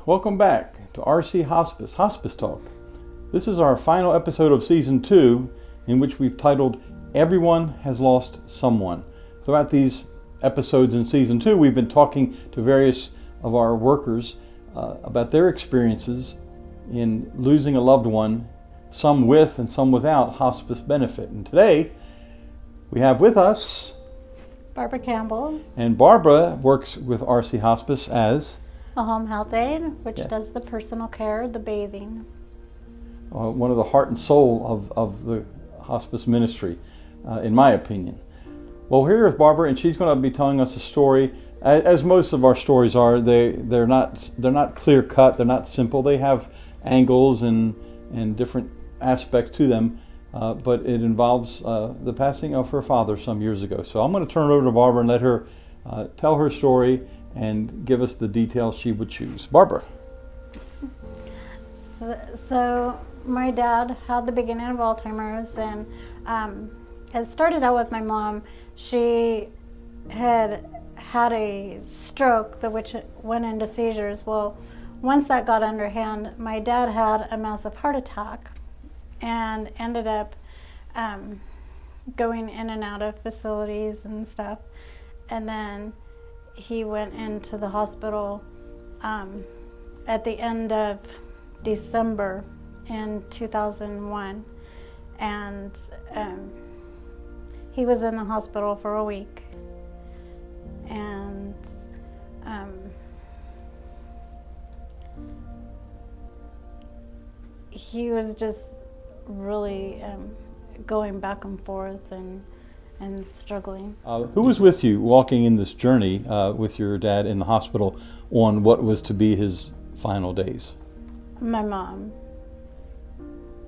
Welcome back to RC Hospice, Hospice Talk. This is our final episode of Season 2, in which we've titled, Everyone Has Lost Someone. Throughout these episodes in Season 2, we've been talking to various of our workers about their experiences in losing a loved one, some with and some without hospice benefit. And today, we have with us Barbara Campbell. And Barbara works with RC Hospice as A home health aide, which does the personal care, the bathing. One of the heart and soul of the hospice ministry, in my opinion. Well, we're here with Barbara, and she's going to be telling us a story. As most of our stories are, they're not clear cut. They're not simple. They have angles and different aspects to them. But it involves the passing of her father some years ago. So I'm going to turn it over to Barbara and let her tell her story and give us the details she would choose. Barbara. So my dad had the beginning of Alzheimer's, and it started out with my mom. She had a stroke, which went into seizures. Well, once that got underhand, my dad had a massive heart attack and ended up going in and out of facilities and stuff. And then he went into the hospital at the end of December in 2001. And he was in the hospital for a week. And he was just really going back and forth and struggling. Who was with you walking in this journey with your dad in the hospital on what was to be his final days? My mom.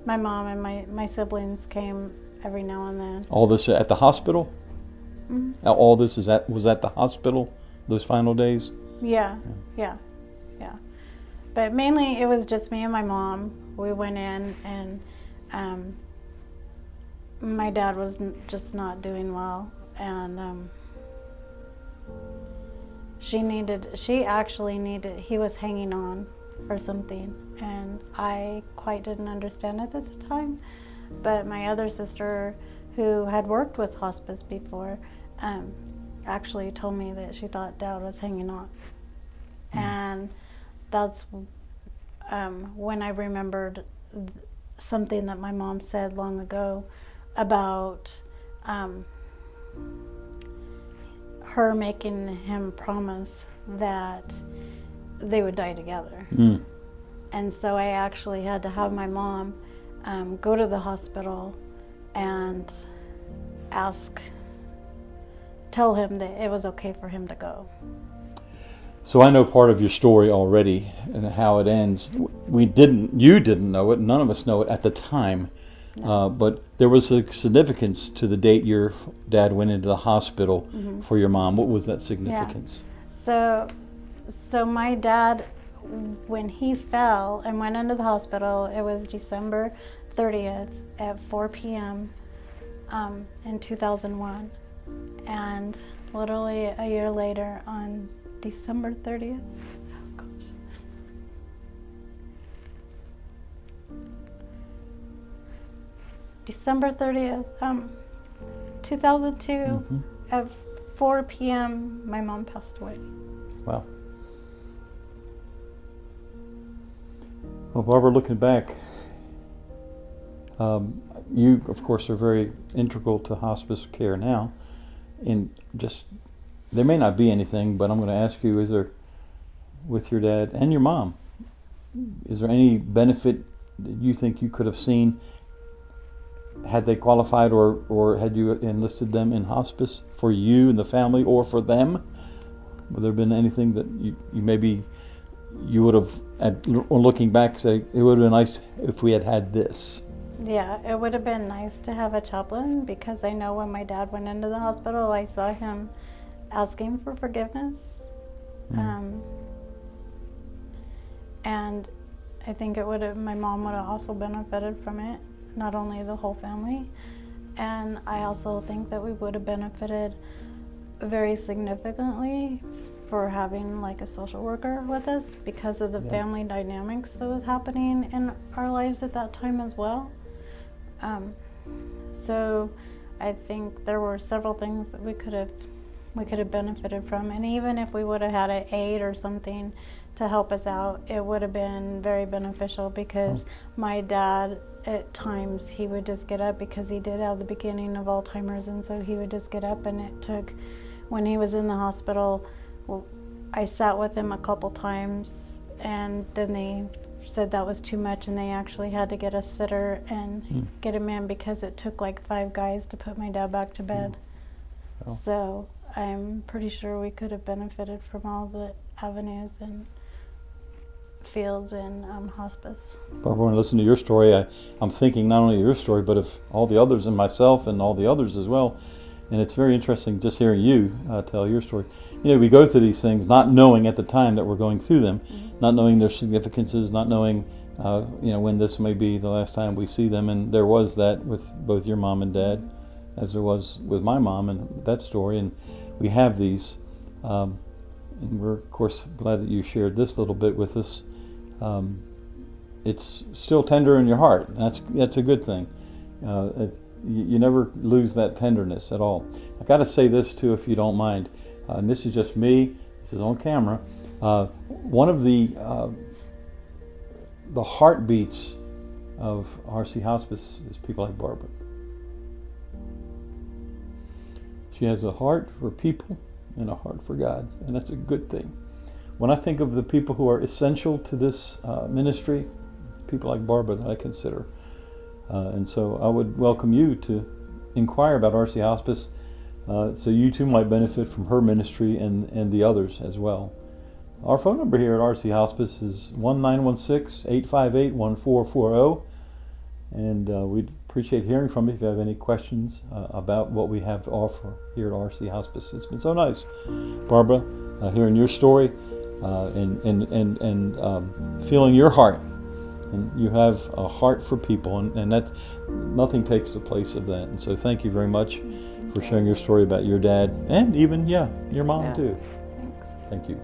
My mom and my siblings came every now and then. All this at the hospital? Mm-hmm. All this was at the hospital, those final days? Yeah. But mainly it was just me and my mom. We went in, and my dad was just not doing well, and he was hanging on for something, and I quite didn't understand it at the time. But my other sister, who had worked with hospice before, actually told me that she thought Dad was hanging on. And that's when I remembered something that my mom said long ago about her making him promise that they would die together. And so I actually had to have my mom go to the hospital and tell him that it was okay for him to go. So I know part of your story already and how it ends. You didn't know it, none of us know it at the time, but there was a significance to the date your dad went into the hospital for your mom. What was that significance? Yeah. So my dad, when he fell and went into the hospital, it was December 30th at 4 p.m. In 2001. And literally a year later, on December 30th, December 30th, 2002, at 4 p.m., my mom passed away. Wow. Well, Barbara, looking back, you, of course, are very integral to hospice care now. There may not be anything, but I'm going to ask you, is there, with your dad and your mom, is there any benefit that you think you could have seen had they qualified or had you enlisted them in hospice for you and the family or for them? Would there have been anything that you would have, looking back, say, it would have been nice if we had this? Yeah, it would have been nice to have a chaplain, because I know when my dad went into the hospital, I saw him asking for forgiveness. And I think my mom would have also benefited from it, not only the whole family. And I also think that we would have benefited very significantly for having like a social worker with us because of the family dynamics that was happening in our lives at that time as well. So I think there were several things that we could have benefited from, and even if we would have had an aide or something to help us out, it would have been very beneficial, because my dad at times, he would just get up, because he did have the beginning of Alzheimer's, and so he would just get up, and it took, when he was in the hospital, I sat with him a couple times, and then they said that was too much, and they actually had to get a sitter and get him in, because it took like 5 guys to put my dad back to bed. So I'm pretty sure we could have benefited from all the avenues and fields in hospice. Barbara, when I listen to your story, I'm thinking not only your story, but of all the others, and myself and all the others as well. And it's very interesting just hearing you tell your story. You know, we go through these things not knowing at the time that we're going through them, not knowing their significances, not knowing when this may be the last time we see them. And there was that with both your mom and dad, as there was with my mom, and that story. And we have these, and we're of course glad that you shared this little bit with us. It's still tender in your heart. That's a good thing. You never lose that tenderness at all. I got to say this too, if you don't mind, and this is just me. This is on camera. One of the heartbeats of RC Hospice is people like Barbara. She has a heart for people and a heart for God, and that's a good thing. When I think of the people who are essential to this ministry, it's people like Barbara that I consider. And so I would welcome you to inquire about RC Hospice, so you too might benefit from her ministry and the others as well. Our phone number here at RC Hospice is 1-916-858-1440, and we'd appreciate hearing from you if you have any questions about what we have to offer here at RC Hospice. It's been so nice, Barbara, hearing your story and feeling your heart. And you have a heart for people, and that nothing takes the place of that. And so thank you very much for sharing your story about your dad, and even your mom too. Thanks. Thank you.